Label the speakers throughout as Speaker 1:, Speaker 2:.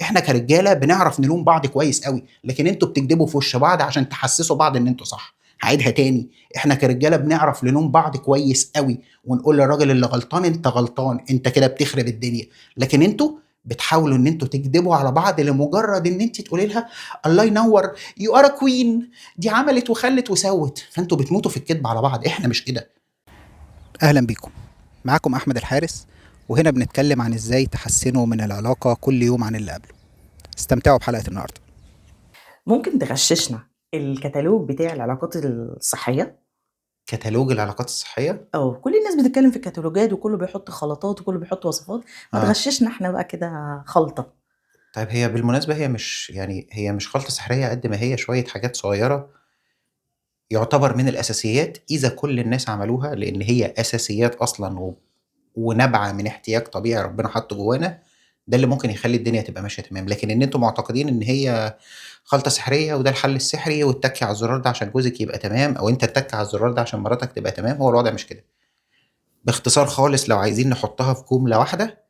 Speaker 1: احنا كرجاله بنعرف نلوم بعض كويس قوي، لكن انتوا بتكدبوا في وش بعض عشان تحسسوا بعض ان انتوا صح. هعيدها تاني، احنا كرجاله بنعرف نلوم بعض كويس قوي ونقول للراجل اللي غلطان انت غلطان، انت كده بتخرب الدنيا. لكن انتوا بتحاولوا ان انتوا تكدبوا على بعض لمجرد ان انت تقولي لها الله ينور يو ار كوين، دي عملت وخلت وسوت، فانتوا بتموتوا في الكذب على بعض. احنا مش كده. اهلا بيكم، معاكم احمد الحارس، وهنا بنتكلم عن ازاي تحسنوا من العلاقة كل يوم عن اللي قبله. استمتعوا بحلقة النهاردة.
Speaker 2: ممكن تغششنا الكتالوج بتاع العلاقات الصحية؟
Speaker 1: كتالوج العلاقات الصحية؟
Speaker 2: كل الناس بتتكلم في الكتالوجات وكله بيحط خلطات وكله بيحط وصفات، ما تغششنا احنا بقى كده خلطة.
Speaker 1: طيب هي بالمناسبة هي مش خلطة سحرية قد ما هي شوية حاجات صغيرة يعتبر من الأساسيات إذا كل الناس عملوها، لأن هي أساسيات أصلا ونابعة من احتياج طبيعي ربنا حطه جوانا. ده اللي ممكن يخلي الدنيا تبقى ماشية تمام. لكن إن أنتم معتقدين إن هي خلطة سحرية وده الحل السحري وتتكي على الزرار ده عشان جوزك يبقى تمام، أو أنت تتكي على الزرار ده عشان مراتك تبقى تمام، هو الوضع مش كده. باختصار خالص لو عايزين نحطها في جملة واحدة،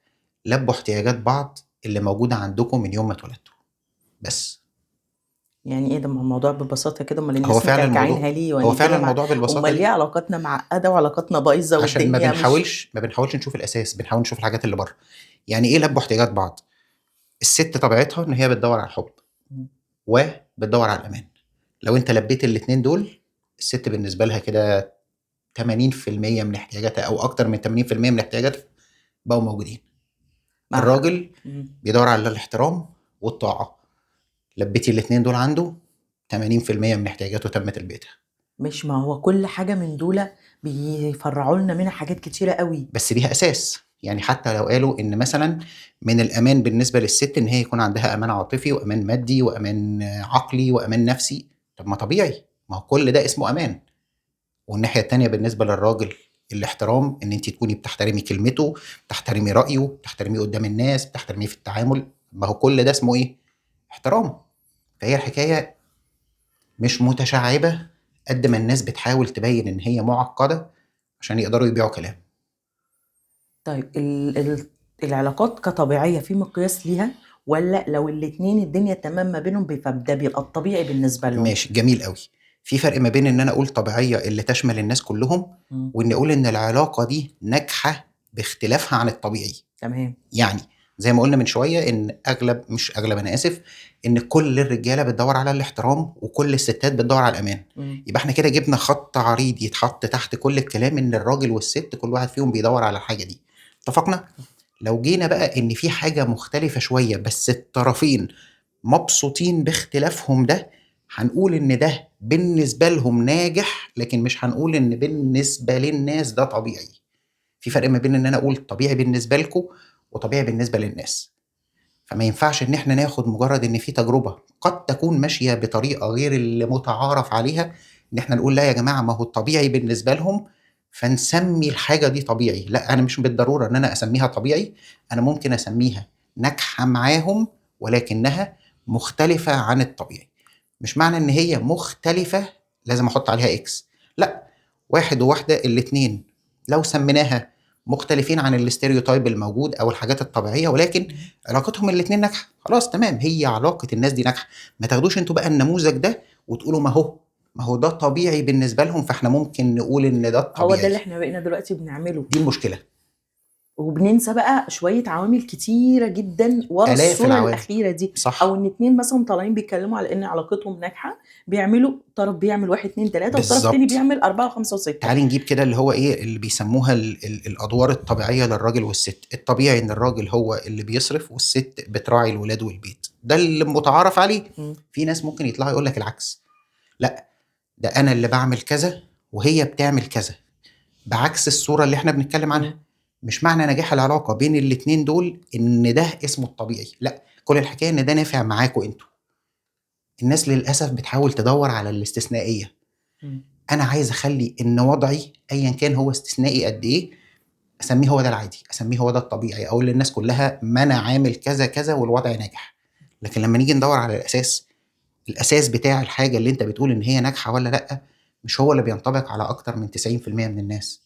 Speaker 1: لبوا احتياجات بعض اللي موجودة عندكم من يوم ما اتولدتوا بس.
Speaker 2: يعني ايه ده؟ ما الموضوع ببساطة كده، امال
Speaker 1: هو
Speaker 2: الناس
Speaker 1: فعلا
Speaker 2: مكلكعينها
Speaker 1: الموضوع
Speaker 2: ليه
Speaker 1: هو فعلا
Speaker 2: ونتكلم
Speaker 1: الموضوع بالبساطة
Speaker 2: امال ليه
Speaker 1: دي،
Speaker 2: علاقاتنا معقدة وعلاقاتنا بايظة
Speaker 1: عشان
Speaker 2: والدنيا مش
Speaker 1: ما بنحاولش نشوف الأساس، بنحاول نشوف الحاجات اللي بره. يعني إيه لبوا احتياجات بعض؟ الست طبيعتها إن هي بتدور على الحب وبتدور على الأمان. لو أنت لبيت الاتنين دول، الست بالنسبة لها كده 80% من احتياجاتها أو أكتر من 80% من احتياجاتها بقوا موجودين.
Speaker 2: مع حق.
Speaker 1: الراجل بيدور على الاحترام والطاعة، لبيتي الاتنين دول عنده 80% من احتياجاته تمت البيتها.
Speaker 2: مش ما هو كل حاجة من دول بيفرعوا لنا منها حاجات كتيرة قوي.
Speaker 1: بس ليها أساس. يعني حتى لو قالوا إن مثلا من الأمان بالنسبة للست إن هي يكون عندها أمان عاطفي وأمان مادي وأمان عقلي وأمان نفسي، طب ما طبيعي، ما هو كل ده اسمه أمان. والناحية التانية بالنسبة للراجل الاحترام، إن أنت تكوني بتحترمي كلمته، بتحترمي رأيه، بتحترميه قدام الناس، بتحترميه في التعامل، ما هو كل ده اسمه إيه؟ احترام. فهي الحكاية مش متشعبة قد ما الناس بتحاول تبين إن هي معقدة عشان يقدروا يبيعوا كلام.
Speaker 2: طيب العلاقات كطبيعية في مقياس ليها، ولا لو الاتنين الدنيا تمام ما بينهم فده بيبقى الطبيعي بالنسبة لهم؟
Speaker 1: ماشي، جميل قوي. في فرق ما بين ان انا اقول طبيعية اللي تشمل الناس كلهم، وان اقول ان العلاقة دي ناجحة باختلافها عن الطبيعي.
Speaker 2: تمام.
Speaker 1: يعني زي ما قلنا من شوية ان مش اغلب، انا اسف، ان كل الرجالة بتدور على الاحترام وكل الستات بتدور على الامان. يبقى احنا كده جبنا خط عريض يتحط تحت كل الكلام ان الراجل والست كل واحد فيهم بيدور على الحاجة دي. اتفقنا؟ لو جينا بقى ان في حاجة مختلفة شوية بس الطرفين مبسوطين باختلافهم ده، هنقول ان ده بالنسبة لهم ناجح، لكن مش هنقول ان بالنسبة للناس ده طبيعي. في فرق ما بين ان انا اقول طبيعي بالنسبة لكم وطبيعي بالنسبة للناس. فما ينفعش ان احنا ناخد مجرد ان في تجربة قد تكون ماشية بطريقة غير اللي متعارف عليها، ان احنا نقول لا يا جماعة ما هو الطبيعي بالنسبة لهم فنسمي الحاجة دي طبيعي. لا، انا مش بالضرورة ان انا اسميها طبيعي، انا ممكن اسميها ناجحة معاهم ولكنها مختلفة عن الطبيعي. مش معنى ان هي مختلفة لازم احط عليها اكس، لا. واحد وواحدة الاتنين لو سميناها مختلفين عن الاستيريوتايب الموجود او الحاجات الطبيعية، ولكن علاقتهم الاتنين ناجحة، خلاص تمام، هي علاقة الناس دي ناجحة. ما تاخدوش انتوا بقى النموذج ده وتقولوا ما هو ده طبيعي بالنسبة لهم فاحنا ممكن نقول ان ده الطبيعي.
Speaker 2: هو ده اللي احنا بقينا دلوقتي بنعمله،
Speaker 1: دي المشكلة.
Speaker 2: وبننسى بقى شوية عوامل كتيرة جدا ورا
Speaker 1: آلاف
Speaker 2: الصورة
Speaker 1: العوامل.
Speaker 2: الأخيرة دي.
Speaker 1: صح.
Speaker 2: أو إن اتنين مثلا طالعين بيتكلموا على إن علاقتهم ناجحة، بيعملوا طرف بيعمل 1 2 3 والطرف التاني
Speaker 1: بالظبط.
Speaker 2: بيعمل 4 و5 و6.
Speaker 1: تعالي نجيب كده اللي هو ايه اللي بيسموها الادوار الطبيعيه للراجل والست. الطبيعي ان الراجل هو اللي بيصرف والست بتراعي الولاد والبيت، ده اللي متعارف عليه. في ناس ممكن يطلعوا يقول لك العكس، لا ده انا اللي بعمل كذا وهي بتعمل كذا، بعكس الصوره اللي احنا بنتكلم عنها. مش معنى نجاح العلاقه بين الاتنين دول ان ده اسمه الطبيعي، لا. كل الحكايه ان ده نافع معاكوا انتوا. الناس للاسف بتحاول تدور على الاستثنائيه. انا عايز اخلي ان وضعي ايا كان هو استثنائي قد ايه، اسميه هو ده العادي، اسميه هو ده الطبيعي، اقول للناس كلها ما انا عامل كذا كذا والوضع ناجح. لكن لما نيجي ندور على الاساس بتاع الحاجه اللي انت بتقول ان هي ناجحه ولا لا، مش هو اللي بينطبق على اكتر من 90% من الناس.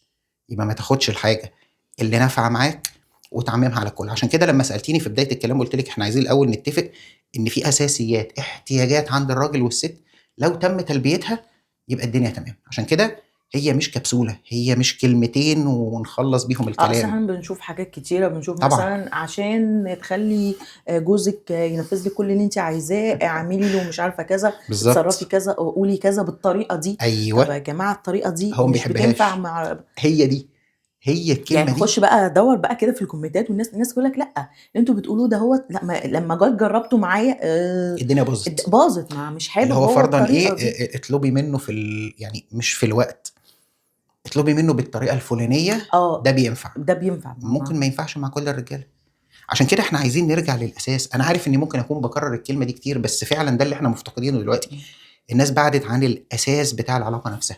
Speaker 1: يبقى ما تاخدش الحاجه اللي نافعه معاك وتعممها على الكل. عشان كده لما سالتيني في بدايه الكلام قلت لك احنا عايزين الاول نتفق ان في اساسيات احتياجات عند الراجل والست لو تم تلبيتها يبقى الدنيا تمام. عشان كده هي مش كبسوله، هي مش كلمتين ونخلص بيهم
Speaker 2: اصل
Speaker 1: الكلام.
Speaker 2: احنا بنشوف حاجات كتيره، بنشوف
Speaker 1: طبعا
Speaker 2: مثلا عشان تخلي جوزك ينفذ لك كل اللي انت عايزاه، اعملي له مش عارفه كذا، اتصرفي
Speaker 1: بالظبط.
Speaker 2: كذا، أو قولي كذا بالطريقه دي. طب يا
Speaker 1: ايوه
Speaker 2: جماعه الطريقه دي
Speaker 1: هو ما
Speaker 2: مش بتنفع
Speaker 1: بيحبهاش،
Speaker 2: مع،
Speaker 1: هي دي، هي
Speaker 2: يعني
Speaker 1: الكلمه دي.
Speaker 2: خش بقى دور بقى كده في الكومنتات، والناس تقول لك لا اللي انتوا بتقولوه ده هو لا، لما جيت جربته معايا
Speaker 1: الدنيا باظت.
Speaker 2: باظت، ما مش
Speaker 1: اللي
Speaker 2: حابب
Speaker 1: هو
Speaker 2: هو
Speaker 1: فرضا
Speaker 2: الطريقه
Speaker 1: ايه،
Speaker 2: دي.
Speaker 1: اطلبي منه في يعني مش في الوقت، اطلبي منه بالطريقه الفلانيه، ده
Speaker 2: اه
Speaker 1: بينفع.
Speaker 2: ده بينفع
Speaker 1: ممكن ما ينفعش مع كل الرجاله. عشان كده احنا عايزين نرجع للاساس. انا عارف اني ممكن اكون بكرر الكلمه دي كتير، بس فعلا ده اللي احنا مفتقدينه دلوقتي. الناس بعدت عن الاساس بتاع العلاقه نفسها،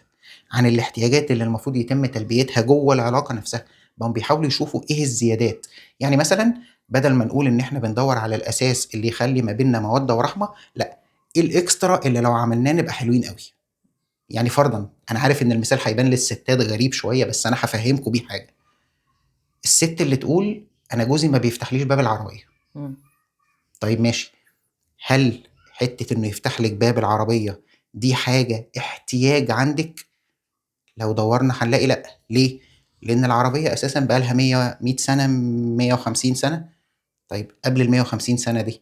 Speaker 1: عن الاحتياجات اللي المفروض يتم تلبيتها جوه العلاقه نفسها. بقوا بيحاولوا يشوفوا ايه الزيادات. يعني مثلا بدل ما نقول ان احنا بندور على الاساس اللي يخلي ما بيننا موده ورحمه، لا، ايه الاكسترا اللي لو عملناه نبقى حلوين قوي. يعني فرضا انا عارف ان المثال هيبان للستات غريب شويه، بس انا هفهمكم بيه حاجه. الست اللي تقول انا جوزي ما بيفتحليش باب العربيه،
Speaker 2: مم.
Speaker 1: طيب ماشي، هل حته انه يفتح لك باب العربيه دي حاجه احتياج عندك؟ لو دورنا هنلاقي لا. ليه؟ لان العربيه اساسا بقى لها 100 سنه، 150 سنه. طيب قبل ال 150 سنه دي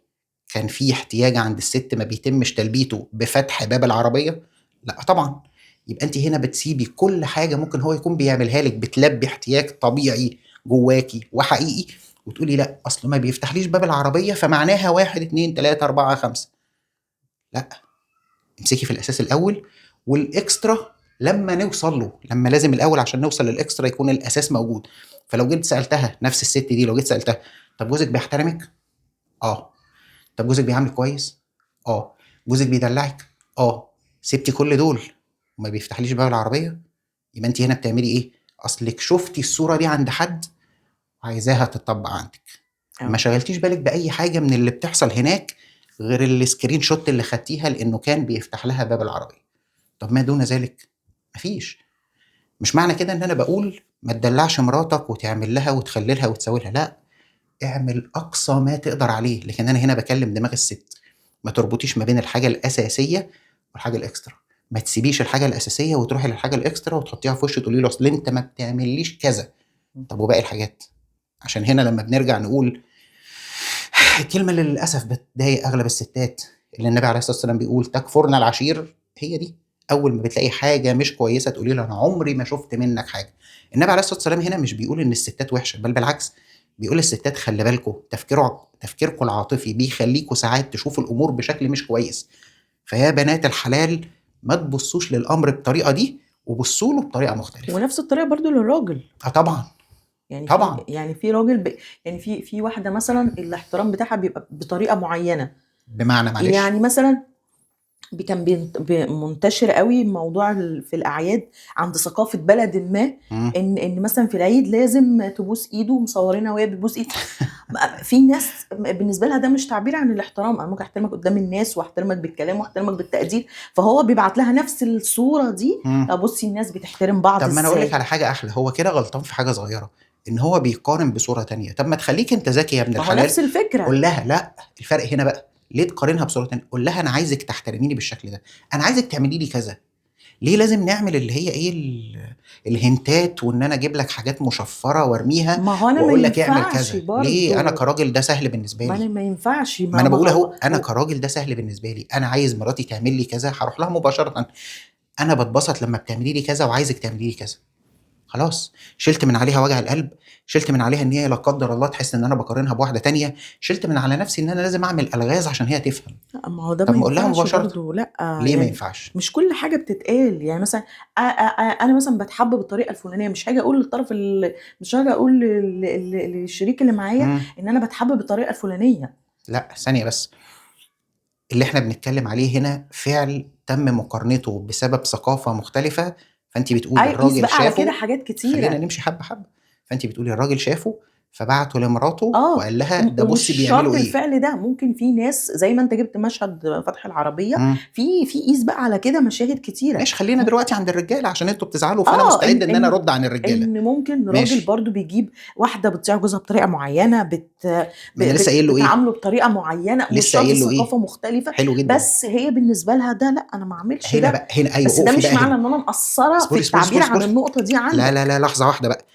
Speaker 1: كان في احتياج عند الست ما بيتمش تلبيته بفتح باب العربيه؟ لا طبعا. يبقى انت هنا بتسيبي كل حاجه ممكن هو يكون بيعملها لك بتلبي احتياج طبيعي جواكي وحقيقي، وتقولي لا اصل ما بيفتحليش باب العربيه فمعناها واحد اتنين تلاته اربعه خمسه. لا، امسكي في الاساس الاول، والاكسترا لما نوصل له. لما لازم الاول عشان نوصل للاكسترا يكون الاساس موجود. فلو جيت سالتها نفس الست دي، لو جيت سالتها طب جوزك بيحترمك؟ اه. طب جوزك بيعاملك كويس؟ اه. جوزك بيدلعك؟ اه. سبتي كل دول وما بيفتحليش باب العربيه، يبقى انت هنا بتعملي ايه؟ اصلك شفتي الصوره دي عند حد وعايزاها تطبق عندك، ما
Speaker 2: اه
Speaker 1: شغلتيش بالك باي حاجه من اللي بتحصل هناك غير السكرين شوت اللي خدتيها لانه كان بيفتح لها باب العربيه. طب ما دون ذلك مفيش. مش معنى كده ان انا بقول ما تدلعش مراتك وتعمل لها وتخلي لها وتسوي لها، لا، اعمل اقصى ما تقدر عليه. لكن انا هنا بكلم دماغ الست. ما تربطيش ما بين الحاجه الاساسيه والحاجه الاكسترا. ما تسيبيش الحاجه الاساسيه وتروحي للحاجه الاكسترا وتحطيها في وشه تقولي له اصل انت ما بتعمليش كذا. طب وباقي الحاجات؟ عشان هنا لما بنرجع نقول الكلمه اللي للاسف بتضايق اغلب الستات، اللي النبي عليه الصلاه والسلام بيقول تكفرنا العشير، هي دي. اول ما بتلاقي حاجه مش كويسه تقولي له انا عمري ما شفت منك حاجه. النبي عليه الصلاه والسلام هنا مش بيقول ان الستات وحشه، بل بالعكس، بيقول للستات خلي بالكم تفكيركم العاطفي بيخليكم ساعات تشوفوا الامور بشكل مش كويس. فيا بنات الحلال ما تبصوش للامر بالطريقه دي، وبصوا له بطريقه مختلفه.
Speaker 2: ونفس الطريقه برضو للراجل.
Speaker 1: اه طبعا.
Speaker 2: يعني
Speaker 1: طبعا.
Speaker 2: في راجل يعني في واحده مثلا الاحترام بتاعها بيبقى بطريقه معينه.
Speaker 1: بمعنى معلش.
Speaker 2: يعني مثلا كان منتشر قوي موضوع في الاعياد عند ثقافه بلد ما،
Speaker 1: مم.
Speaker 2: ان مثلا في العيد لازم تبوس ايده، مصورينها وهي بتبوس ايد. في ناس بالنسبه لها ده مش تعبير عن الاحترام، انا ممكن احترمك قدام الناس واحترمك بالكلام واحترمك بالتقدير، فهو بيبعت لها نفس الصوره دي.
Speaker 1: مم.
Speaker 2: لا بصي الناس بتحترم بعض
Speaker 1: طب ما انا اقول لك
Speaker 2: ازاي.
Speaker 1: على حاجه احلى، هو كده غلطان في حاجه صغيره، ان هو بيقارن بصوره تانية. طب ما تخليك انت ذكي يا ابن
Speaker 2: ما هو
Speaker 1: الحلال.
Speaker 2: نفس الفكره.
Speaker 1: قول لها لا، الفرق هنا بقى ليه تقارنها بصوره تانية؟ قول لها انا عايزك تحترميني بالشكل ده، انا عايزك تعملي لي كذا. ليه لازم نعمل اللي هي ايه الهنتات، وان انا اجيب لك حاجات مشفره وارميها
Speaker 2: ما هو انا ما
Speaker 1: واقول لك اعمل
Speaker 2: ينفعش
Speaker 1: كذا؟ ليه؟ انا
Speaker 2: برضو،
Speaker 1: كراجل ده سهل بالنسبه
Speaker 2: ما
Speaker 1: لي.
Speaker 2: انا ما ينفعش،
Speaker 1: ما انا
Speaker 2: ما
Speaker 1: بقول
Speaker 2: هو
Speaker 1: اهو، انا كراجل ده سهل بالنسبه لي، انا عايز مراتي تعمل لي كذا هروح لها مباشره. انا بتبسط لما بتعملي لي كذا وعايزك تعملي لي كذا. خلاص، شلت من عليها وجع القلب، شلت من عليها ان هي لا قدر الله تحس ان انا بقارنها بواحده تانية، شلت من على نفسي ان انا لازم اعمل الغاز عشان هي تفهم.
Speaker 2: ما هو ده
Speaker 1: طب
Speaker 2: ما
Speaker 1: ما اقول لها
Speaker 2: ينفعش
Speaker 1: مباشره.
Speaker 2: برضو، لا.
Speaker 1: ليه ما
Speaker 2: يعني
Speaker 1: ينفعش؟
Speaker 2: مش كل حاجه بتتقال، يعني مثلا انا مثلا بتحب بالطريقه الفلانيه، مش هاجي اقول للطرف مش هاجي اقول للشريك اللي معايا
Speaker 1: مم.
Speaker 2: ان انا بتحب بالطريقه الفلانيه.
Speaker 1: لا ثانيه بس، اللي احنا بنتكلم عليه هنا فعل تم مقارنته بسبب ثقافه مختلفه. فانت بتقولي
Speaker 2: اي قيس
Speaker 1: الراجل
Speaker 2: بقى على كده
Speaker 1: شافه.
Speaker 2: حاجات
Speaker 1: خلينا
Speaker 2: كتيره.
Speaker 1: نمشي حبه حبه. فانت بتقولي الراجل شافه فبعته لمراته وقال لها ده
Speaker 2: ومش
Speaker 1: بصي بيعملوا
Speaker 2: شرط
Speaker 1: ايه.
Speaker 2: الفعل ده، ممكن في ناس زي ما انت جبت مشهد فتح العربيه،
Speaker 1: مم.
Speaker 2: في قيس بقى على كده مشاهد كتيره.
Speaker 1: ماشي، خلينا
Speaker 2: م-
Speaker 1: دلوقتي عند الرجاله عشان انتوا بتزعلوا، فانا مستعد ان انا ارد عن الرجاله.
Speaker 2: ان ممكن راجل
Speaker 1: ماشي،
Speaker 2: برضو بيجيب واحده بتطيع جوزها بطريقه معينه،
Speaker 1: ما انا لسه قايل له ايه،
Speaker 2: بتعامله بطريقه معينه، مش
Speaker 1: لسه
Speaker 2: شرط
Speaker 1: قايل له
Speaker 2: الثقافه
Speaker 1: ايه.
Speaker 2: مختلفه،
Speaker 1: حلو جدا.
Speaker 2: بس هي بالنسبه لها ده لا انا ما اعملش
Speaker 1: هنا
Speaker 2: ده.
Speaker 1: بقى، هنا ايوه،
Speaker 2: بس ده
Speaker 1: اقفي
Speaker 2: مش
Speaker 1: بقى
Speaker 2: معنى
Speaker 1: هنا.
Speaker 2: ان انا مقصره في
Speaker 1: اصبري اصبري
Speaker 2: التعبير
Speaker 1: اصبري
Speaker 2: عن
Speaker 1: اصبري.
Speaker 2: النقطه دي
Speaker 1: لا لا
Speaker 2: عندك.
Speaker 1: لا، لحظه واحده بقى.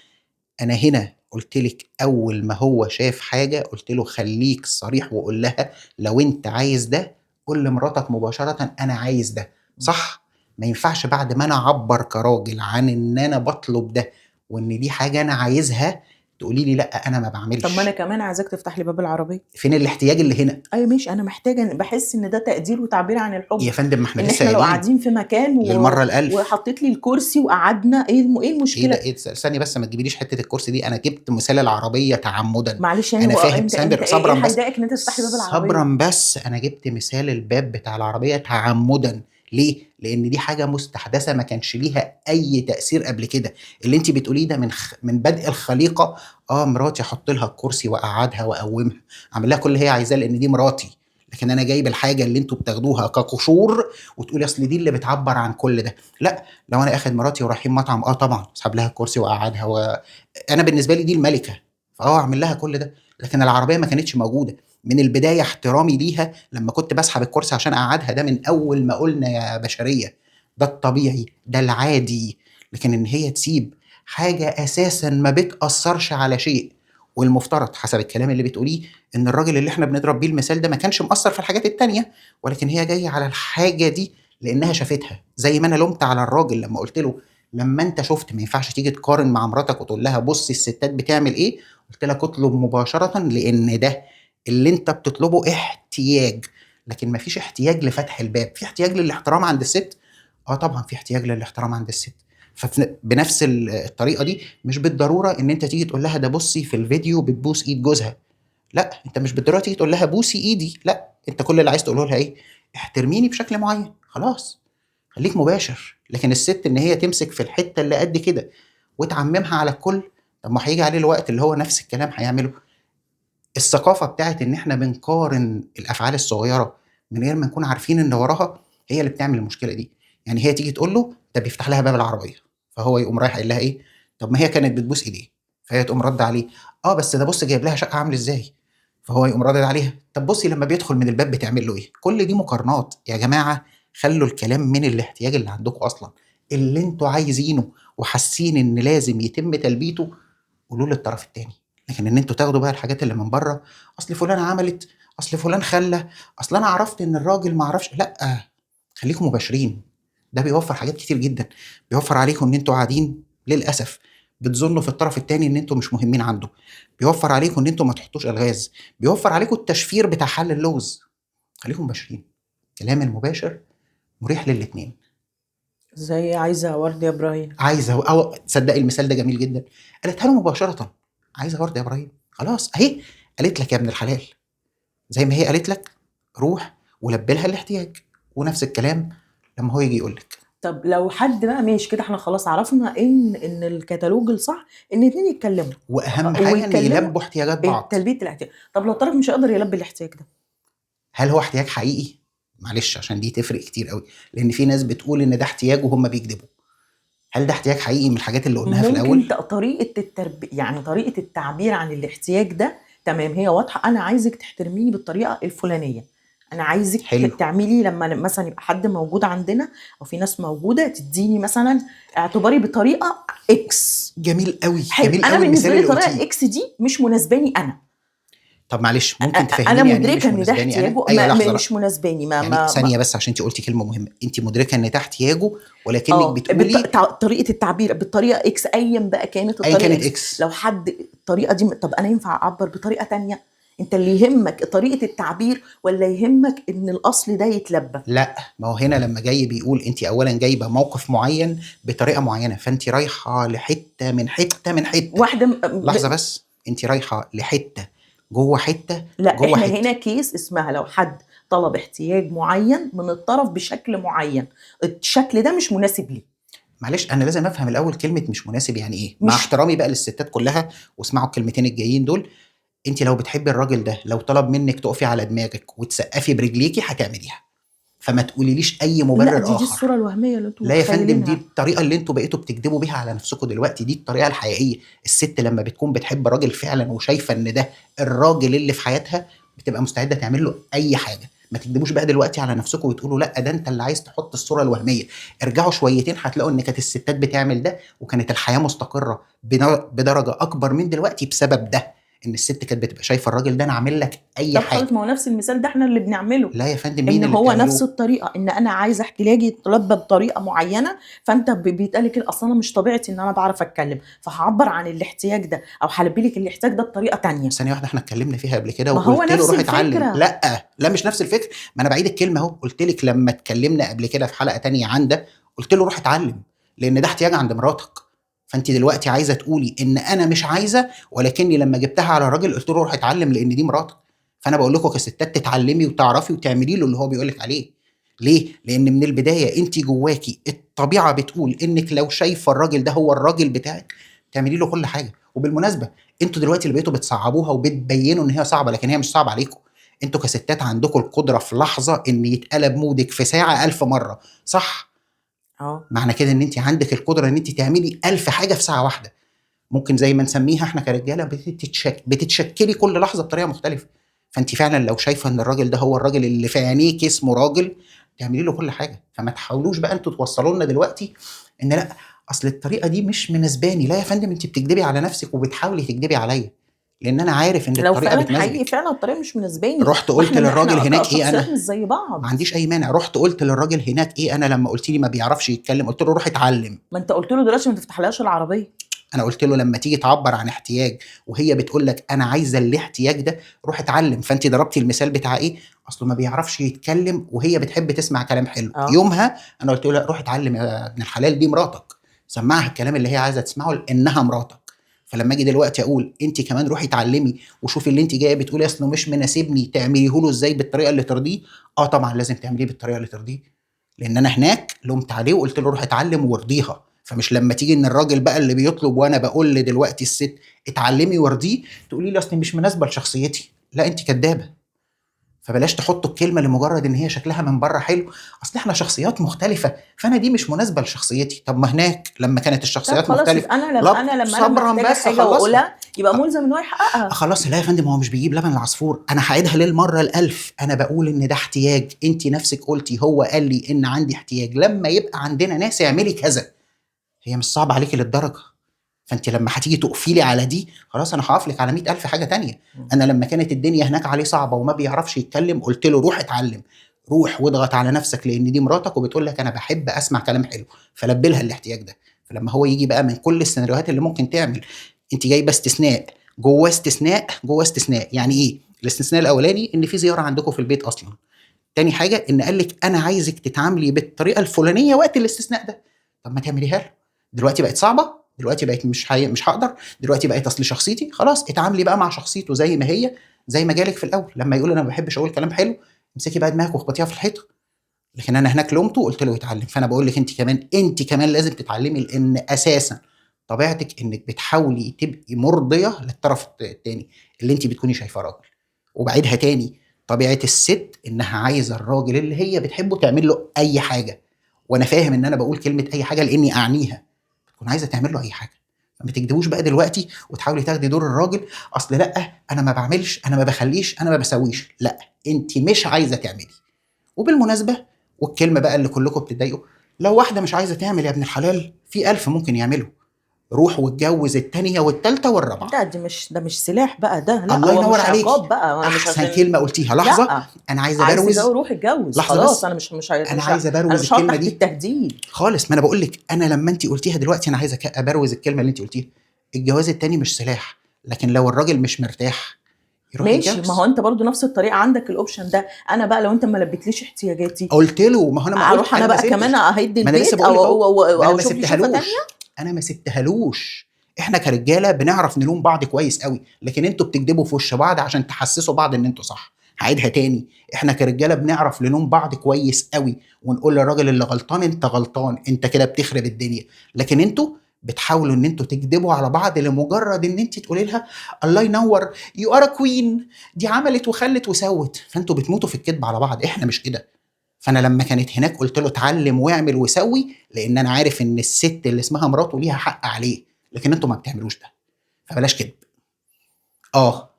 Speaker 1: انا هنا قلت لك اول ما هو شاف حاجه قلت له خليك صريح وقول لها لو انت عايز ده قول لمراتك مباشره انا عايز ده، صح؟ ما ينفعش بعد ما انا اعبر كراجل عن ان انا بطلب ده وان دي حاجه انا عايزها تقولي لي لا انا ما
Speaker 2: طب ما انا
Speaker 1: بعملش.
Speaker 2: كمان عايزاك تفتح لي باب العربيه.
Speaker 1: فين الاحتياج اللي هنا؟
Speaker 2: ايوه ماشي، انا محتاجه، بحس ان ده تقدير وتعبير عن الحب.
Speaker 1: يا فندم ما احنا
Speaker 2: ان
Speaker 1: لسه
Speaker 2: احنا لو
Speaker 1: قايلين
Speaker 2: قاعدين في مكان
Speaker 1: للمره الالف.
Speaker 2: وحطيت لي الكرسي وقعدنا، ايه
Speaker 1: ايه ده،
Speaker 2: المشكله؟
Speaker 1: ايه ثانيه بس، ما تجيبيليش حته الكرسي دي، انا جبت مثال العربيه تعمدا.
Speaker 2: معلش يعني،
Speaker 1: انا
Speaker 2: هو
Speaker 1: فاهم،
Speaker 2: انت ايه
Speaker 1: صبرا بس،
Speaker 2: هيضايقك ان انت تفتح لي باب العربيه؟
Speaker 1: صبرا بس، انا جبت مثال الباب بتاع العربيه تعمدا. ليه؟ لان دي حاجه مستحدثه ما كانش ليها اي تاثير قبل كده. اللي انت بتقوليه ده من بدء الخليقه. مراتي احط لها الكرسي واقعدها واقومها، اعمل لها كل اللي هي عايزاه لان دي مراتي. لكن انا جايب الحاجه اللي انتوا بتاخدوها كقشور وتقولي اصل دي اللي بتعبر عن كل ده. لا، لو انا اخد مراتي ورايحين مطعم طبعا اسحب لها الكرسي واقعدها انا بالنسبه لي دي الملكه، اعمل لها كل ده. لكن العربيه ما كانتش موجوده من البدايه، احترامي ليها لما كنت بسحب الكرسي عشان اقعدها ده من اول ما قلنا يا بشريه. ده الطبيعي، ده العادي. لكن ان هي تسيب حاجه اساسا ما بتاثرش على شيء، والمفترض حسب الكلام اللي بتقوليه ان الراجل اللي احنا بنضرب بيه المثال ده ما كانش مؤثر في الحاجات التانية، ولكن هي جايه على الحاجه دي لانها شافتها. زي ما انا لومت على الراجل لما قلت له لما انت شفت ما ينفعش تيجي تقارن مع مراتك وتقول لها بصي الستات بتعمل ايه، قلت لك اطلب مباشره لان ده اللي انت بتطلبه احتياج. لكن ما فيش احتياج لفتح الباب، في احتياج للاحترام عند الست. طبعا في احتياج للاحترام عند الست. فبنفس الطريقه دي مش بالضروره ان انت تيجي تقول لها ده بصي في الفيديو بتبوس ايد جوزها. لا، انت مش بالضروره تيجي تقول لها بوسي ايدي، لا، انت كل اللي عايز تقوله لها ايه، احترميني بشكل معين، خلاص، خليك مباشر. لكن الست ان هي تمسك في الحته اللي قد كده وتعممها على الكل، طب ما هيجي عليه الوقت اللي هو نفس الكلام هيعمله. الثقافه بتاعت ان احنا بنقارن الافعال الصغيره من غير ما نكون عارفين ان وراها هي اللي بتعمل المشكله دي. يعني هي تيجي تقول له ده بيفتح لها باب العربيه، فهو يقوم رايح قايل لها ايه، طب ما هي كانت بتبوس ايديه، فهي تقوم رد عليه بس ده بص جايب لها شقه عامل ازاي، فهو يقوم رادد عليها طب بصي لما بيدخل من الباب بتعمل له ايه. كل دي مقارنات يا جماعه. خلوا الكلام من الاحتياج اللي عندكم اصلا، اللي انتوا عايزينه وحاسين ان لازم يتم تلبيته قولوا للطرف التاني. لكن ان انتوا تاخدوا بقى الحاجات اللي من بره، اصل فلان عملت، اصل فلان خلى، اصل انا عرفت ان الراجل ما عرفش، لا، خليكم مباشرين. ده بيوفر حاجات كتير جدا. بيوفر عليكم ان انتوا قاعدين للاسف بتظنوا في الطرف التاني ان انتوا مش مهمين عنده. بيوفر عليكم ان انتوا ما تحطوش الغاز. بيوفر عليكم التشفير بتاع حل اللغز. خليكم مباشرين. الكلام المباشر مريح للاتنين.
Speaker 2: زي عايزه ورد يا ابراهيم.
Speaker 1: عايزه تصدقي المثال ده جميل جدا. قالتها له مباشره، عايزه ورد يا ابراهيم، خلاص اهي قالت لك يا ابن الحلال. زي ما هي قالت لك روح ولبي لها الاحتياج. ونفس الكلام لما هو يجي يقول لك.
Speaker 2: طب لو حد بقى ماشي كده، احنا خلاص عرفنا ان الكتالوج الصح ان اتنين يتكلموا
Speaker 1: واهم حاجه ان
Speaker 2: ويتكلموا
Speaker 1: يلبوا احتياجات بعض.
Speaker 2: تلبيه الاحتياج. طب لو طرف مش هيقدر يلبي الاحتياج ده،
Speaker 1: هل هو احتياج حقيقي؟ معلش عشان دي تفرق كتير قوي، لان في ناس بتقول ان ده احتياج وهم بيكذبوا. هل ده احتياج حقيقي من الحاجات اللي قلناها في
Speaker 2: ممكن
Speaker 1: الاول؟
Speaker 2: طريقه يعني طريقه التعبير عن الاحتياج ده تمام هي واضحه، انا عايزك تحترميني بالطريقه الفلانيه، انا عايزك
Speaker 1: حلو.
Speaker 2: تعملي لما مثلا يبقى حد موجود عندنا او في ناس موجوده تديني مثلا اعتباري بطريقه اكس.
Speaker 1: جميل قوي،
Speaker 2: حلو،
Speaker 1: جميل
Speaker 2: انا
Speaker 1: قوي المثال
Speaker 2: بالنسبه لي
Speaker 1: اللي
Speaker 2: الطريقه
Speaker 1: قلتيه.
Speaker 2: الاكس دي مش مناسباني انا.
Speaker 1: طب معلش ممكن
Speaker 2: انا
Speaker 1: تفهميني يعني ايه
Speaker 2: مدركه
Speaker 1: مش
Speaker 2: ان ده
Speaker 1: مناسباني انا؟
Speaker 2: احتياجه،
Speaker 1: ايوه لحظه، لا،
Speaker 2: مش مناسباني
Speaker 1: يعني ثانيه بس عشان انت قلتي كلمه مهمه، انت مدركه ان ده احتياجه ولكنك بتقولي
Speaker 2: طريقه التعبير بالطريقه اكس ايا بقى كانت
Speaker 1: ايا
Speaker 2: الطريقه
Speaker 1: كانت
Speaker 2: اكس.
Speaker 1: اكس.
Speaker 2: لو حد الطريقه دي، طب انا ينفع اعبر بطريقه تانية؟ انت اللي يهمك طريقه التعبير ولا يهمك ان الاصل ده يتلبى؟
Speaker 1: لا، ما هو هنا لما جاي بيقول انت اولا جايبه موقف معين بطريقه معينه، فانت رايحه لحته من حته من حته.
Speaker 2: واحده
Speaker 1: لحظه بس، انت رايحه لحته جوه حته
Speaker 2: لا
Speaker 1: جوه
Speaker 2: احنا
Speaker 1: حته.
Speaker 2: هنا كيس اسمها لو حد طلب احتياج معين من الطرف بشكل معين، الشكل ده مش مناسب ليه.
Speaker 1: معلش انا لازم افهم الاول كلمه مش مناسب يعني ايه، مع
Speaker 2: مش
Speaker 1: احترامي بقى للستات كلها، واسمعوا الكلمتين الجايين دول. انت لو بتحبي الراجل ده، لو طلب منك تقفي على دماغك وتسقفي برجليكي هتعمليها، فما تقوليليش اي
Speaker 2: لا،
Speaker 1: مبرر
Speaker 2: دي
Speaker 1: اخر.
Speaker 2: الصوره الوهميه اللي انتم
Speaker 1: لا يا فندم، دي
Speaker 2: متخيلينها.
Speaker 1: الطريقه اللي انتوا بقيتوا بتكذبوا بيها على نفسكم دلوقتي، دي الطريقه الحقيقيه. الست لما بتكون بتحب راجل فعلا وشايفه ان ده الراجل اللي في حياتها، بتبقى مستعده تعمل له اي حاجه. ما تكذبوش بقى دلوقتي على نفسكم وتقولوا لا ده انت اللي عايز تحط الصوره الوهميه. ارجعوا شويتين هتلاقوا ان كانت الستات بتعمل ده، وكانت الحياه مستقره بدرجه اكبر من دلوقتي بسبب ده. ان الست كانت بتبقى شايفه الراجل ده انا عامل لك اي
Speaker 2: طب
Speaker 1: حاجه.
Speaker 2: خلاص، ما هو نفس المثال ده احنا اللي بنعمله.
Speaker 1: لا يا فندم، مين
Speaker 2: ان
Speaker 1: اللي
Speaker 2: هو نفس
Speaker 1: بتعملوه؟
Speaker 2: الطريقه، ان انا عايزه احتياجي يتلبى بطريقه معينه، فانت بيتقال كده اصلا انا مش طبيعتي ان انا بعرف اتكلم، فهعبر عن الاحتياج ده او هلبي لك الاحتياج ده بطريقه تانية.
Speaker 1: ثانية واحدة، احنا اتكلمنا فيها قبل كده
Speaker 2: ما هو
Speaker 1: وقلت له
Speaker 2: نفس
Speaker 1: روح اتعلم.
Speaker 2: الفكره.
Speaker 1: لا لا، مش نفس الفكر. ما انا بعيد الكلمة اهو. قلت لك لما اتكلمنا قبل كده في حلقة تانية عن ده، قلت له روح اتعلم، لان ده احتياج عند مراتك. فانت دلوقتي عايزة تقولي ان انا مش عايزة، ولكني لما جبتها على الراجل قلت له روح اتعلم لان دي مراتك. فانا بقول لكم كستات تتعلمي وتعرفي وتعملي له اللي هو بيقول لك عليه. ليه؟ لان من البداية انت جواكي الطبيعة بتقول انك لو شايفة الراجل ده هو الراجل بتاعك، تعملي له كل حاجة. وبالمناسبة، انتوا دلوقتي اللي بقيتوا بتصعبوها وبتبينوا ان هي صعبه، لكن هي مش صعبه عليكم. انتوا كستات عندكم القدره في لحظه ان يتقلب مودك في ساعه 1000 مره، صح؟
Speaker 2: اه،
Speaker 1: معنى كده ان انت عندك القدره ان انت تعملي 1000 حاجه في ساعه واحده. ممكن زي ما نسميها احنا كرجاله بتتشكلي كل لحظه بطريقه مختلفه. فانت فعلا لو شايفه ان الراجل ده هو الراجل اللي في عينيك اسمه راجل، تعملي له كل حاجه. فما تحاولوش بقى انتوا توصلوا لنا دلوقتي ان لا، اصل الطريقه دي مش مناسباني. لا يا فندم، انت بتكدبي على نفسك وبتحاولي تكدبي عليا، لان انا عارف ان
Speaker 2: لو
Speaker 1: الطريقه
Speaker 2: فعلا حقيقي
Speaker 1: بتناسبك.
Speaker 2: فعلا الطريقه مش مناسباني،
Speaker 1: رحت
Speaker 2: ما
Speaker 1: قلت
Speaker 2: احنا
Speaker 1: للراجل
Speaker 2: احنا
Speaker 1: هناك ايه
Speaker 2: كشخصيات
Speaker 1: انا؟
Speaker 2: مش زي
Speaker 1: ما
Speaker 2: بعض.
Speaker 1: عنديش اي مانع. رحت قلت للراجل هناك ايه انا لما قلت لي ما بيعرفش يتكلم؟ قلت له روح اتعلم.
Speaker 2: ما انت قلت له دلوقتي ما تفتحلهاش العربيه.
Speaker 1: انا قلت له لما تيجي تعبر عن احتياج وهي بتقول لك انا عايزه الاحتياج ده، روح اتعلم. فانت ضربتي المثال بتاع ايه؟ اصله ما بيعرفش يتكلم وهي بتحب تسمع كلام حلو.
Speaker 2: اه،
Speaker 1: يومها انا قلت له لا، روح اتعلم يا ابن الحلال، دي مراتك، سمعها الكلام اللي هي عايزه تسمعه لانها مراتك. فلما اجي دلوقتي اقول انت كمان روحي اتعلمي وشوفي اللي انت جايه بتقولي اصله مش مناسبني، تعمليه له ازاي بالطريقه اللي ترضيه؟ اه طبعا لازم تعمليه بالطريقه اللي ترضيه، لان انا هناك لومت عليه وقلت له روح اتعلم وارضيها. فمش لما تيجي ان الراجل بقى اللي بيطلب وانا بقول دلوقتي الست اتعلمي وارضيه، تقولي لي اصل مش مناسبه لشخصيتي. لا، انت كدابه. فبلاش تحطوا الكلمه لمجرد ان هي شكلها من بره حلو، اصل احنا شخصيات مختلفه فانا دي مش مناسبه لشخصيتي. طب ما هناك لما كانت
Speaker 2: طب
Speaker 1: الشخصيات
Speaker 2: خلاص،
Speaker 1: مختلفه،
Speaker 2: يبقى انا
Speaker 1: لا
Speaker 2: لما انا
Speaker 1: صبرا
Speaker 2: محتاجه
Speaker 1: بس
Speaker 2: حاجه
Speaker 1: خلصها.
Speaker 2: واقولها يبقى ملزم ان هو يحققها.
Speaker 1: خلاص لا يا فندم، هو مش بيجيب لبن العصفور. انا هعيدها للمره الالف، انا بقول ان ده احتياج. انت نفسك قلتي هو قال لي ان عندي احتياج، لما يبقى عندنا ناس اعملي كذا. هي مش صعبه عليكي للدرجه. فانت لما هتيجي تقفلي على دي، خلاص انا هقف لك على 100,000 حاجه تانية. انا لما كانت الدنيا هناك عليه صعبه وما بيعرفش يتكلم، قلت له روح اتعلم، روح واضغط على نفسك لان دي مراتك وبتقول لك انا بحب اسمع كلام حلو، فلبي لها الاحتياج ده. فلما هو يجي بقى من كل السيناريوهات اللي ممكن تعمل، انت جايبه استثناء جوه استثناء جوه استثناء. يعني ايه الاستثناء الاولاني؟ ان في زياره عندكم في البيت اصلا. تاني حاجه ان قال لك انا عايزك تتعاملي بالطريقه الفلانيه وقت الاستثناء ده. طب ما تعمليها له. دلوقتي بقت صعبه، دلوقتي بقت مش هقدر، دلوقتي بقت اصل شخصيتي. خلاص اتعاملي بقى مع شخصيته زي ما هي، زي ما جالك في الاول لما يقول انا ما بحبش اقول كلام حلو، امسكي بقى دماغك واخبطيها في الحيطه. لكن انا هناك لومته وقلت له يتعلم. فانا بقول لك انت كمان لازم تتعلمي، لان اساسا طبيعتك انك بتحاولي تبقي مرضيه للطرف الثاني اللي انت بتكوني شايفاه راجل. وبعيدها تاني، طبيعه الست انها عايزه الراجل اللي هي بتحبه تعمل له اي حاجه. وانا فاهم ان انا بقول كلمه اي حاجه لاني اعنيها، تكون عايزه تعمل له اي حاجه. فما تكدبوش بقى دلوقتي وتحاولي تاخدي دور الراجل. اصل لا انا ما بعملش، انا ما بخليش، انا ما بسويش. لا، انت مش عايزه تعملي. وبالمناسبه، والكلمه بقى اللي كلكم بتضايقوا، لو واحده مش عايزه تعمل يا ابن الحلال، في 1000 ممكن يعملوا. روح واتجوز التانية والتالتة والرابعة.
Speaker 2: لا، ده مش سلاح بقى ده، لا
Speaker 1: الله
Speaker 2: هو
Speaker 1: ينور
Speaker 2: مش
Speaker 1: عليكي.
Speaker 2: عقاب بقى، انا مش
Speaker 1: احسن
Speaker 2: عشان.
Speaker 1: كلمه قلتيها. لحظه،
Speaker 2: لا،
Speaker 1: انا عايزه
Speaker 2: عايز تتجوز
Speaker 1: ابروز.
Speaker 2: روح اتجوز
Speaker 1: لحظه
Speaker 2: خلاص،
Speaker 1: بس،
Speaker 2: انا
Speaker 1: انا عايز ابروز
Speaker 2: مش هقعد
Speaker 1: الكلمه
Speaker 2: تحت
Speaker 1: دي
Speaker 2: التهديد.
Speaker 1: خالص. ما انا بقول لك، انا لما انت قلتيها دلوقتي انا عايز ابروز الكلمه اللي انت قلتيها. الجواز التاني مش سلاح، لكن لو الراجل مش مرتاح يروح
Speaker 2: ماشي، ما هو
Speaker 1: يتجوز.
Speaker 2: انت برضو نفس الطريقه عندك الاوبشن ده. انا بقى لو انت ما لبيتليش احتياجاتي،
Speaker 1: قلت له ما هو انا ما قلت،
Speaker 2: اروح انا
Speaker 1: انا ما
Speaker 2: بقى كمان
Speaker 1: سبتش.
Speaker 2: اهد
Speaker 1: ما انا لسه
Speaker 2: البيت
Speaker 1: بقول لك اهو، ما انا
Speaker 2: او
Speaker 1: ما
Speaker 2: اشوف لي شقه
Speaker 1: سبتهالوش.
Speaker 2: تانية.
Speaker 1: انا ما سبتهالوش. احنا كرجاله بنعرف نلوم بعض كويس قوي، لكن انتوا بتكذبوا في وش بعض عشان تحسسوا بعض ان انتوا صح. هعيدها تاني، احنا كرجاله بنعرف نلوم بعض كويس قوي ونقول للراجل اللي غلطان انت غلطان، انت كده بتخرب الدنيا. لكن انتوا بتحاولوا ان انتوا تكذبوا على بعض لمجرد ان انت تقولي لها الله ينور يو ار كوين، دي عملت وخلت وسوت، فانتوا بتموتوا في الكذب على بعض. احنا مش كده. فانا لما كانت هناك قلت له اتعلم واعمل وسوي، لان انا عارف ان الست اللي اسمها مراته ليها حق عليه، لكن انتوا ما بتعملوش ده، فبلاش كذب.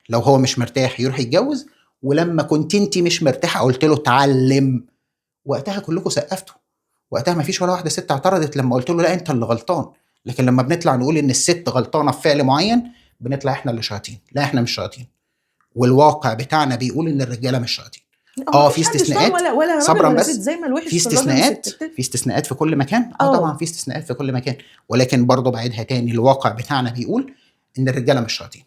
Speaker 1: لو هو مش مرتاح يروح يتجوز، ولما كنت انت مش مرتاحه قلت له اتعلم، وقتها كلكم سقفتوا، وقتها ما فيش ولا واحده ست اعترضت لما قلت له لا انت اللي غلطان. لكن لما بنطلع نقول ان الست غلطانه في فعل معين، بنطلع احنا اللي شياطين. لا احنا مش شياطين، والواقع بتاعنا بيقول ان الرجاله مش شياطين.
Speaker 2: ما
Speaker 1: في
Speaker 2: فيش حد شيطان،
Speaker 1: استثناءات،
Speaker 2: ولا راجل
Speaker 1: صبرا
Speaker 2: ولا
Speaker 1: بس،
Speaker 2: ست، زي ما الوحش
Speaker 1: في
Speaker 2: في الراجل
Speaker 1: استثناءات،
Speaker 2: والست.
Speaker 1: في استثناءات في كل مكان. طبعا
Speaker 2: اه
Speaker 1: في استثناءات في كل مكان، ولكن برضه بعيدها تاني، الواقع بتاعنا بيقول ان الرجاله مش شياطين.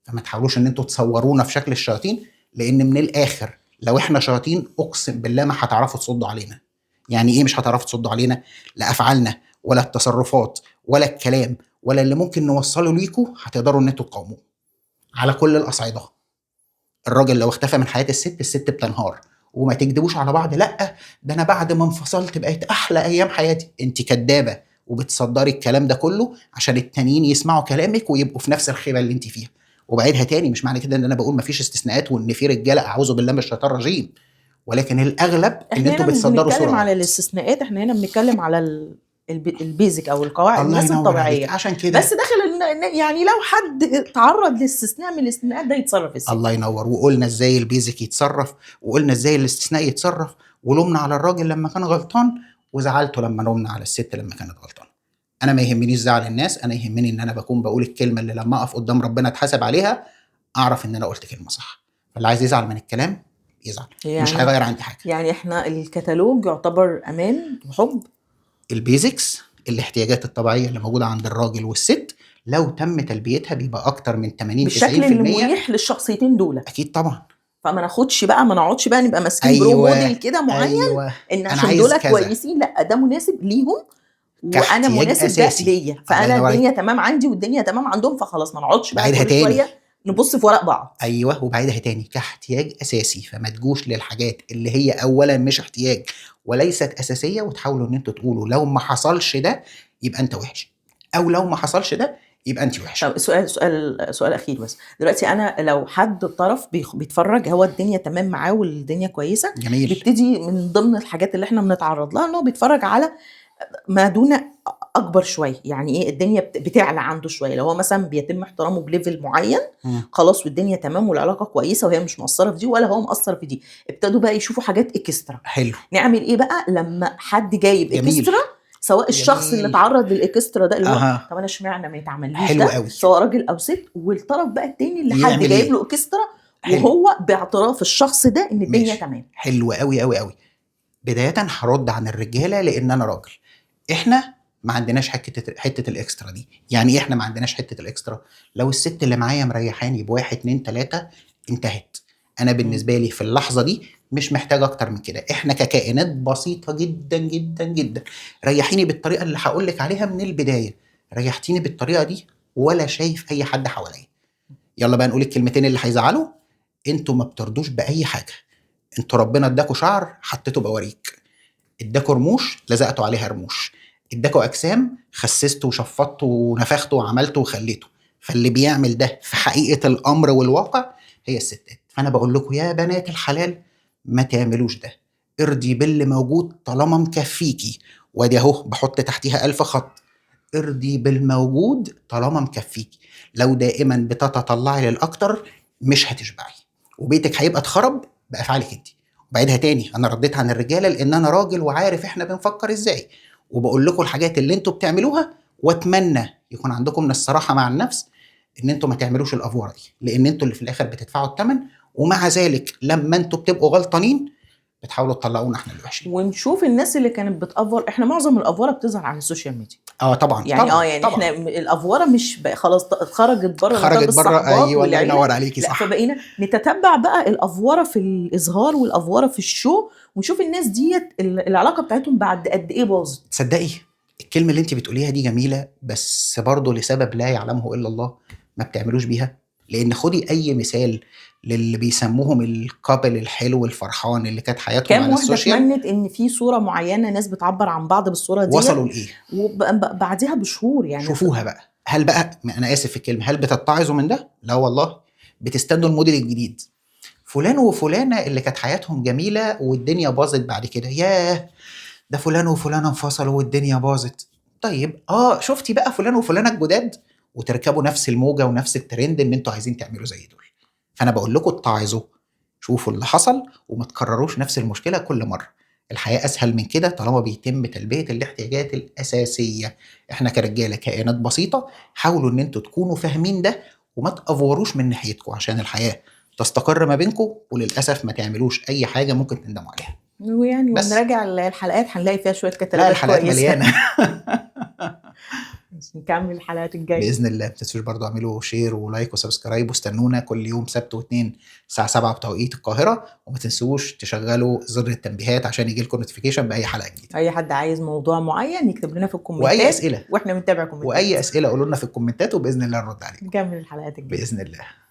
Speaker 1: فما تحاولوش ان انتوا تصورونا في شكل الشياطين، لان من الاخر لو احنا شياطين اقسم بالله ما هتعرفوا تصدوا علينا. يعني ايه مش هتعرفوا تصدوا علينا؟ لا افعالنا ولا التصرفات ولا الكلام ولا اللي ممكن نوصله ليكوا هتقدروا ان انتوا تقاوموه على كل الاصعده. الراجل لو اختفى من حياه الست، الست بتنهار. وما تكدبوش على بعض، لا ده انا بعد ما انفصلت بقيت احلى ايام حياتي. انت كدابه وبتصدري الكلام ده كله عشان التانيين يسمعوا كلامك ويبقوا في نفس الخيبه اللي انت فيها. وبعيدها تاني، مش معنى كده ان انا بقول مفيش استثناءات وان في رجاله اعوذ بالله من الشيطان الرجيم، ولكن الاغلب ان
Speaker 2: احنا
Speaker 1: انتوا
Speaker 2: هنا مش
Speaker 1: بتصدروا صوره
Speaker 2: بنتكلم على
Speaker 1: غلط.
Speaker 2: الاستثناءات، احنا هنا بنتكلم على البيزك او القواعد،
Speaker 1: الله
Speaker 2: الناس
Speaker 1: ينور عليك.
Speaker 2: الطبيعيه.
Speaker 1: عشان
Speaker 2: بس
Speaker 1: كده
Speaker 2: داخل يعني لو حد تعرض لاستثناء من الاستثناءات ده يتصرف ازاي؟
Speaker 1: الله ينور. وقلنا ازاي البيزك يتصرف، وقلنا ازاي الاستثناء يتصرف، ولومنا على الراجل لما كان غلطان، وزعلته لما لومنا على الست لما كانت غلطانه. انا ما يهمنيش زعل الناس، انا يهمني ان انا بكون بقول الكلمه اللي لما اقف قدام ربنا اتحاسب عليها اعرف ان انا قلت كلمه صح. فاللي عايز يزعل من الكلام يزعل، مش
Speaker 2: يعني
Speaker 1: هيغير عندي حاجه.
Speaker 2: يعني احنا الكتالوج يعتبر امان وحب.
Speaker 1: البيزكس، الاحتياجات الطبيعيه اللي موجوده عند الراجل والست، لو تم تلبيتها بيبقى اكتر من 80
Speaker 2: بالشكل اللي
Speaker 1: 90%.
Speaker 2: مريح للشخصيتين دول.
Speaker 1: اكيد طبعا.
Speaker 2: فما ناخدش بقى، ما نقعدش بقى نبقى ماسكين برو
Speaker 1: ايوه
Speaker 2: موديل كده معين،
Speaker 1: ايوه،
Speaker 2: ان
Speaker 1: انا
Speaker 2: عشان
Speaker 1: عايز
Speaker 2: دول
Speaker 1: كذا
Speaker 2: كويسين، لا ده مناسب ليهم وانا
Speaker 1: كاحتياج
Speaker 2: مناسب ده
Speaker 1: اساسي.
Speaker 2: ليا،
Speaker 1: الله
Speaker 2: فانا
Speaker 1: ينور
Speaker 2: الدنيا
Speaker 1: عليك.
Speaker 2: تمام عندي والدنيا تمام عندهم، فخلاص ما نقعدش بقى
Speaker 1: بعيدها
Speaker 2: كل
Speaker 1: تاني،
Speaker 2: شويه نبص في ورق بعض.
Speaker 1: ايوه وبعيدها تاني كاحتياج اساسي. فما تجوش للحاجات اللي هي اولا مش احتياج وليست اساسيه وتحاولوا ان انتوا تقولوا لو ما حصلش ده يبقى انت وحش، او لو ما حصلش ده يبقى انت وحشه.
Speaker 2: طب سؤال اخير بس. دلوقتي انا لو حد طرف بيتفرج، هو الدنيا تمام معاه والدنيا كويسه،
Speaker 1: جميل.
Speaker 2: بيبتدي من ضمن الحاجات اللي احنا بنتعرض لها ان هو بيتفرج على ما دون اكبر شويه. يعني ايه الدنيا بتعلى عنده شويه، لو هو مثلا بيتم احترامه بليفل معين خلاص والدنيا تمام والعلاقه كويسه وهي مش مقصره في دي ولا هو مقصر في دي، ابتدوا بقى يشوفوا حاجات اكسترا.
Speaker 1: حلو.
Speaker 2: نعمل ايه بقى لما حد جايب
Speaker 1: جميل.
Speaker 2: اكسترا، سواء الشخص اللي
Speaker 1: جميل.
Speaker 2: اتعرض للاكسترا ده اللي هو
Speaker 1: اها.
Speaker 2: طب انا اشمعنى ما يتعمليش
Speaker 1: حلو
Speaker 2: ده،
Speaker 1: قوي.
Speaker 2: سواء راجل او ست، والطرف بقى التاني اللي حد
Speaker 1: يعمل
Speaker 2: جايب
Speaker 1: ايه؟
Speaker 2: له اكسترا
Speaker 1: حلو.
Speaker 2: وهو باعتراف الشخص ده ان الدنيا
Speaker 1: ماشي.
Speaker 2: تمام.
Speaker 1: حلو قوي قوي قوي. بدايه هرد عن الرجاله لان انا راجل. احنا ما عندناش حته الاكسترا دي. يعني ايه احنا ما عندناش حته الاكسترا؟ لو الست اللي معايا مريحاني بواحد اتنين تلاته انتهت. انا بالنسبه لي في اللحظه دي مش محتاج اكتر من كده. احنا ككائنات بسيطه جدا جدا جدا، ريحيني بالطريقه اللي هقول لك عليها من البدايه. ريحتيني بالطريقه دي ولا شايف اي حد حواليا. يلا بقى نقول الكلمتين اللي هيزعلوا. انتوا ما بترضوش باي حاجه. انتوا ربنا اداكوا شعر حطيتوا بواريك، اداكوا رموش لزقتوا عليها رموش، اداكوا اجسام خسستوا وشفطتوا ونفختوا وعملتوا وخليتوا. فاللي بيعمل ده في حقيقه الامر والواقع هي الستات. فانا بقول لكم يا بنات الحلال ما تعملوش ده. ارضي باللي موجود طالما مكفيكي، وادي اهو بحط تحتيها 1000 خط. ارضي بالموجود طالما مكفيكي. لو دائما بتتطلعي للاكتر مش هتشبعي، وبيتك هيبقى اتخرب بافعالك انت. وبعدها تاني، انا رديت عن الرجاله لان انا راجل وعارف احنا بنفكر ازاي، وبقول لكم الحاجات اللي انتوا بتعملوها، واتمنى يكون عندكم من الصراحه مع النفس ان انتوا ما تعملوش الافوره دي، لان انتوا اللي في الاخر بتدفعوا الثمن. ومع ذلك لما انتوا بتبقوا غلطانين بتحاولوا تطلعونا احنا اللي وحشين.
Speaker 2: ونشوف الناس اللي كانت بتأفور. احنا معظم الافوره بتظهر على السوشيال ميديا.
Speaker 1: طبعا
Speaker 2: يعني
Speaker 1: طبعا
Speaker 2: يعني
Speaker 1: طبعا.
Speaker 2: احنا الافوره مش خلاص خرجت بره نطاق
Speaker 1: خرجت بره.
Speaker 2: الصحبات
Speaker 1: ايوه الله
Speaker 2: والعيله،
Speaker 1: ينور عليكي.
Speaker 2: لا
Speaker 1: صح.
Speaker 2: فبقينا نتتبع بقى الافوره في الاظهار والافوره في الشو، ونشوف الناس ديت العلاقه بتاعتهم بعد قد ايه باظت.
Speaker 1: تصدقي الكلمه اللي انت بتقوليها دي جميله، بس برضه لسبب لا يعلمه الا الله ما بتعملوش بيها. لان خدي اي مثال للي بيسموهم الكابل الحلو الفرحان اللي كانت حياتهم
Speaker 2: كام
Speaker 1: على
Speaker 2: واحده
Speaker 1: السوشيال،
Speaker 2: اتمنت ان في صوره معينه ناس بتعبر عن بعض بالصوره ديت،
Speaker 1: وصلوا لايه؟
Speaker 2: وبعديها بشهور يعني
Speaker 1: شوفوها بقى، هل بقى، انا اسف في الكلمه، هل بتتعظوا من ده؟ لا والله، بتستنوا الموديل الجديد. فلان وفلانه اللي كانت حياتهم جميله والدنيا باظت بعد كده، ياه ده فلان وفلانه انفصلوا والدنيا باظت. طيب شفتي بقى فلان وفلانه الجداد، وتركبوا نفس الموجه ونفس الترند ان انتوا عايزين تعملوا زي دول. فانا بقول لكم اتعظوا، شوفوا اللي حصل وما تكرروش نفس المشكله كل مره. الحياه اسهل من كده طالما بيتم تلبيه الاحتياجات الاساسيه. احنا كرجاله كائنات بسيطه، حاولوا ان انتوا تكونوا فاهمين ده وما تافوروش من ناحيتكم عشان الحياه تستقر ما بينكم، وللاسف ما تعملوش اي حاجه ممكن تندموا عليها.
Speaker 2: ويعني
Speaker 1: بس
Speaker 2: ونراجع الحلقات هنلاقي فيها شويه
Speaker 1: لا،
Speaker 2: كتالوجات
Speaker 1: الحلقات
Speaker 2: كويسه.
Speaker 1: مليانه.
Speaker 2: نكمل الحلقات الجايه
Speaker 1: باذن الله. ما تنسوش برضو اعملوا شير ولايك وسبسكرايب، واستنونا كل يوم سبت واثنين الساعه 7 بتوقيت القاهره. وما تنسوش تشغلوا زر التنبيهات عشان يجي لكم نوتيفيكيشن باي حلقه جديده.
Speaker 2: اي حد عايز موضوع معين يكتب لنا في الكومنتات،
Speaker 1: واي اسئله،
Speaker 2: واحنا بنتابع كومنتات.
Speaker 1: واي اسئله قولوا لنا في الكومنتات وباذن الله نرد عليكم
Speaker 2: نكمل الحلقات الجايه
Speaker 1: باذن الله.